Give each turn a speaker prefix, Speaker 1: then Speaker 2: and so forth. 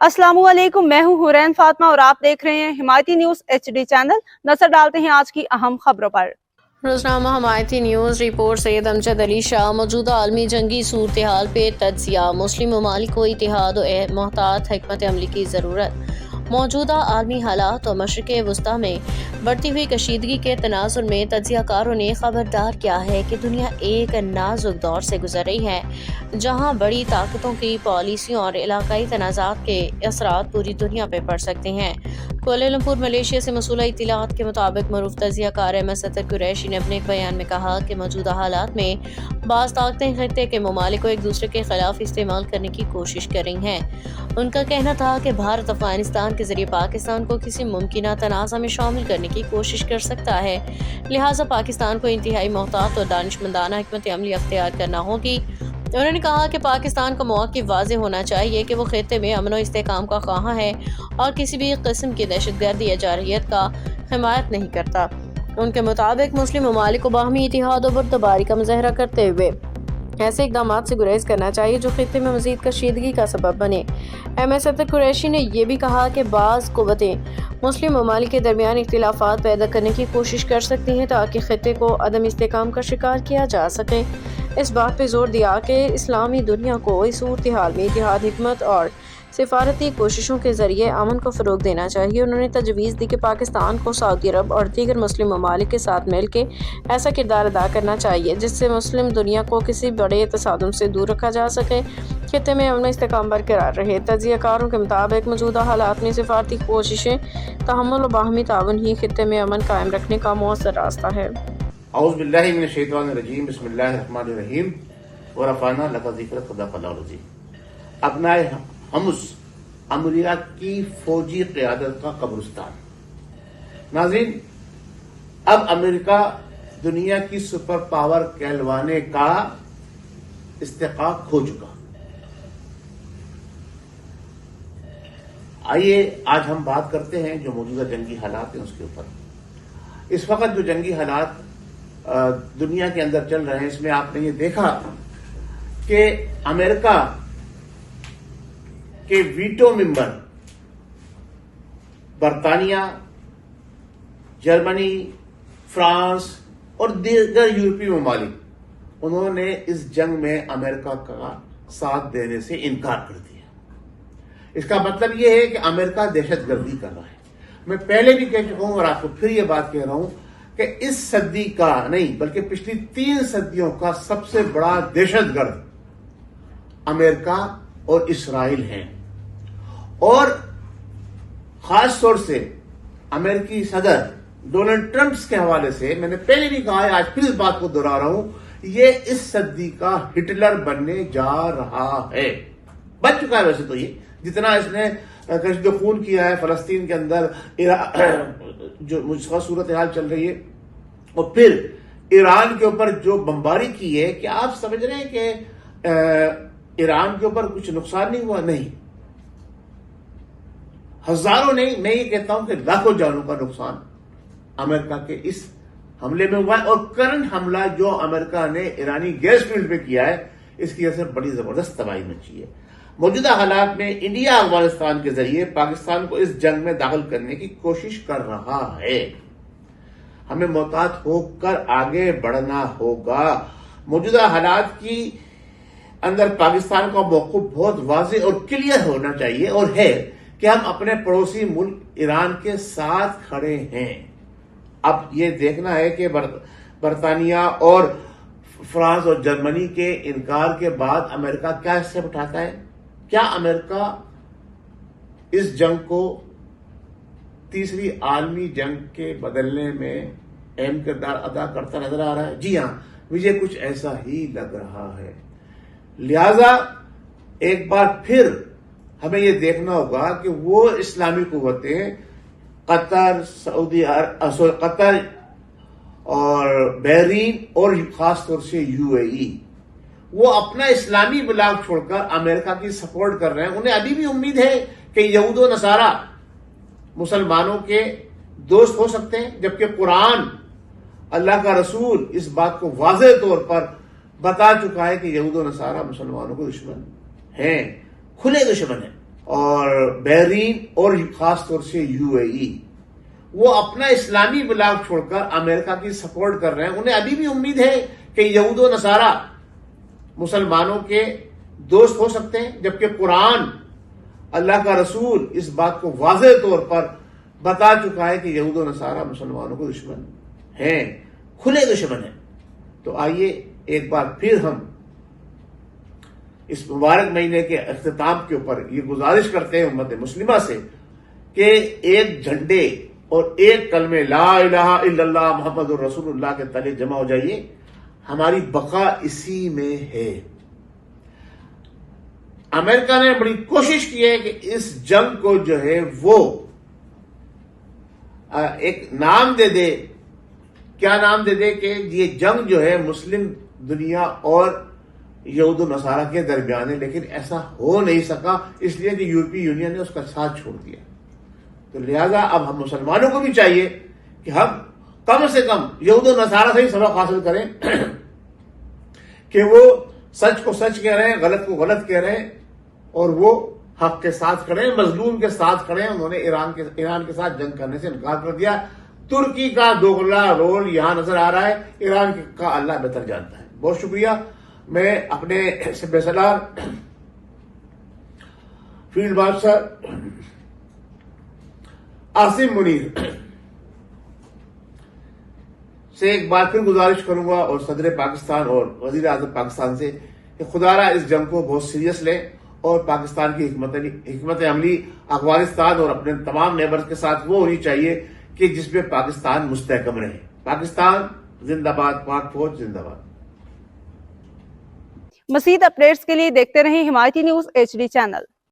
Speaker 1: अस्सलाम वालेकुम, मैं हूं हुरैन फातिमा और आप देख रहे हैं हिमायती न्यूज HD चैनल। नजर डालते हैं आज की अहम खबरों पर।
Speaker 2: रोजनामा हिमायती न्यूज़ रिपोर्ट सैयद अमजद अली शाह। मौजूदा आलमी जंगी सूरत हाल पे तज्जिया। मुस्लिम ममालिक को इत्तेहाद और मोहतात हिकमत अमली की ज़रूरत। मौजूदा आलमी हालात और मशरिक़ वस्ता में बढ़ती हुई कशीदगी के तनाजुर में तज्जियाकारों ने खबरदार किया है कि दुनिया एक नाजुक दौर से गुजर रही है, जहाँ बड़ी ताकतों की पॉलिसियों और इलाकाई तनाज़ात के असरात पूरी दुनिया पर पड़ सकते हैं। कोलालमपुर मलेशिया से मसूला इत्तलात के मुताबिक मरूफ तजियाकार अहमद सत्तर कुरैशी ने अपने एक बयान में कहा कि मौजूदा हालात में बाज़ ताकतें खित्ते के ममालिक को एक दूसरे के खिलाफ इस्तेमाल करने की कोशिश कर रही हैं। उनका कहना था कि भारत अफगानिस्तान के जरिए पाकिस्तान को किसी मुमकिन तनाज़ा में शामिल करने की कोशिश कर सकता है, लिहाजा पाकिस्तान को इंतहाई मोहतात और दानिशमंदाना हिकमत अमली अख्तियार करना होगी। उन्होंने कहा कि पाकिस्तान का मौक़िफ़ वाज़ेह होना चाहिए कि वो खित्ते में अमन और इस्तेहकाम का ख़्वाह है और किसी भी किस्म की दहशतगर्दी या जारहियत का हिमायत नहीं करता। उनके मुताबिक मुस्लिम ममालिक को बाहमी इत्तेहाद और बर्दारी का मुज़ाहरा करते हुए ऐसे इक़दामात से गुरेज करना चाहिए जो खित्ते में मज़ीद कशीदगी का सबब बने। अहमद सत्तर कुरैशी ने यह भी कहा कि बाज़ क़ुव्वतें मुस्लिम ममालिक के दरमियान इख्तिलाफ़ात पैदा करने की कोशिश कर सकती हैं ताकि खित्ते को अदम इस्तेहकाम का शिकार किया जा सके। इस बात पर जोर दिया कि इस्लामी दुनिया को इस सूरत हाल में इत्तेहाद, हिकमत और सिफारती कोशिशों के जरिए अमन को फ़रोग देना चाहिए। उन्होंने तजवीज़ दी कि पाकिस्तान को सऊदी अरब और दीगर मुस्लिम ममालिक के साथ मिल के ऐसा किरदार अदा करना चाहिए जिससे मुस्लिम दुनिया को किसी बड़े तसादुम से दूर रखा जा सके, खित्ते में अमन इस्तेहकाम बरकरार रहे। तजियाकारों के मुताबिक मौजूदा हालात में सिफारती कोशिशें, तहम्मुल और बाहमी ताउन ही खित्ते में अमन कायम रखने का मौसर रास्ता है।
Speaker 3: औज़ु बिल्लाहि मिनश शैतानिर रजीम, बिस्मिल्लाहिर रहमानिर रहीम, व रफ़अना लका ज़िक्रक सदक़ल्लाहुल अज़ीम। अपनाए हम्स अमरीका की फौजी क़यादत का कब्रिस्तान। नाज़रीन, अब अमेरिका दुनिया की सुपर पावर कहलवाने का इस्तेक़ाक़ हो चुका। आइए आज हम बात करते हैं जो मौजूदा जंगी हालात हैं उसके ऊपर। इस वक्त जो जंगी हालात दुनिया के अंदर चल रहे हैं, इसमें आपने ये देखा कि अमेरिका के वीटो मेंबर बरतानिया, जर्मनी, फ्रांस और दीगर यूरोपीय ममालिक, उन्होंने इस जंग में अमेरिका का साथ देने से इनकार कर दिया। इसका मतलब यह है कि अमेरिका दहशतगर्दी कर रहा है। मैं पहले भी कह चुका हूं और आपको फिर यह बात कह रहा हूं कि इस सदी का नहीं बल्कि पिछली 3 सदियों का सबसे बड़ा दहशतगर्द अमेरिका और इसराइल हैं। और खास तौर से अमेरिकी सदर डोनाल्ड ट्रंप के हवाले से मैंने पहले भी कहा है, आज फिर इस बात को दोहरा रहा हूं, ये इस सदी का हिटलर बनने जा रहा है। बन चुका है वैसे तो, ये जितना इसने जो खून किया है फलस्तीन के अंदर, जो मुझसे सूरत हाल चल रही है, और फिर ईरान के ऊपर जो बमबारी की है, क्या आप समझ रहे हैं कि ईरान के ऊपर कुछ नुकसान नहीं हुआ? नहीं, हजारों नहीं, मैं ये कहता हूं कि लाखों जानों का नुकसान अमेरिका के इस हमले में हुआ है। और करंट हमला जो अमेरिका ने ईरानी गैस फील्ड पे किया है, इसकी वजह से बड़ी जबरदस्त तबाही मची है। मौजूदा हालात में इंडिया अफगानिस्तान के जरिए पाकिस्तान को इस जंग में दाखिल करने की कोशिश कर रहा है। हमें मोहतात होकर आगे बढ़ना होगा। मौजूदा हालात की अंदर पाकिस्तान का मौक़िफ़ बहुत वाज़ेह और क्लियर होना चाहिए और है कि हम अपने पड़ोसी मुल्क ईरान के साथ खड़े हैं। अब ये देखना है कि बरतानिया और फ्रांस और जर्मनी के इनकार के बाद अमेरिका क्या स्टेप उठाता है। क्या अमेरिका इस जंग को तीसरी आलमी जंग के बदलने में अहम किरदार अदा करता नजर आ रहा है? जी हां, मुझे कुछ ऐसा ही लग रहा है। लिहाजा एक बार फिर हमें यह देखना होगा कि वो इस्लामी कुव्वतें कतर, कतर और बहरीन और खास तौर से UAE, वो अपना इस्लामी ब्लॉक छोड़कर अमेरिका की सपोर्ट कर रहे हैं। उन्हें अभी भी उम्मीद है कि यहूद व नसारा मुसलमानों के दोस्त हो सकते हैं, जबकि कुरान, अल्लाह का रसूल इस बात को वाज़ेह तौर पर बता चुका है कि यहूद व नसारा मुसलमानों को दुश्मन हैं, खुले दुश्मन हैं। اور بحرین اور خاص طور سے UAE، وہ اپنا اسلامی بلاک چھوڑ کر امریکہ کی سپورٹ کر رہے ہیں. انہیں ابھی بھی امید ہے کہ یہود و نصارہ مسلمانوں کے دوست ہو سکتے ہیں، جبکہ قرآن، اللہ کا رسول اس بات کو واضح طور پر بتا چکا ہے کہ یہود و نصارہ مسلمانوں کو دشمن ہیں، کھلے دشمن ہیں. تو آئیے ایک بار پھر ہم اس مبارک مہینے کے اختتام کے اوپر یہ گزارش کرتے ہیں امت مسلمہ سے کہ ایک جھنڈے اور ایک کلمے لا الہ الا اللہ محمد الرسول اللہ کے تلے جمع ہو جائیے. ہماری بقا اسی میں ہے. امریکہ نے بڑی کوشش کی ہے کہ اس جنگ کو جو ہے وہ ایک نام دے دے. کیا نام دے دے؟ کہ یہ جنگ جو ہے مسلم دنیا اور یہود و نصارہ کے درمیان ہے، لیکن ایسا ہو نہیں سکا اس لیے کہ یورپی یونین نے اس کا ساتھ چھوڑ دیا. تو لہذا اب ہم مسلمانوں کو بھی چاہیے کہ ہم کم سے کم یہود و نصارہ سے ہی سبق حاصل کریں کہ وہ سچ کو سچ کہہ رہے ہیں، غلط کو غلط کہہ رہے ہیں، اور وہ حق کے ساتھ کھڑے ہیں، مظلوم کے ساتھ کھڑے ہیں. انہوں نے ایران کے ساتھ جنگ کرنے سے انکار کر دیا. ترکی کا دوغلا رول یہاں نظر آ رہا ہے، ایران کا اللہ بہتر جانتا ہے. بہت شکریہ. میں اپنے سب سالار فیلڈ مارشل عاصم منیر سے ایک بار پھر گزارش کروں گا، اور صدر پاکستان اور وزیر اعظم پاکستان سے، کہ خدا را اس جنگ کو بہت سیریس لیں اور پاکستان کی حکمت عملی افغانستان اور اپنے تمام نیبرز کے ساتھ وہ ہونی چاہیے کہ جس میں پاکستان مستحکم رہے. پاکستان زندہ باد، پاک فوج زندہ باد.
Speaker 1: مزید اپڈیٹس کے لیے دیکھتے رہیں حمایتی نیوز HD چینل.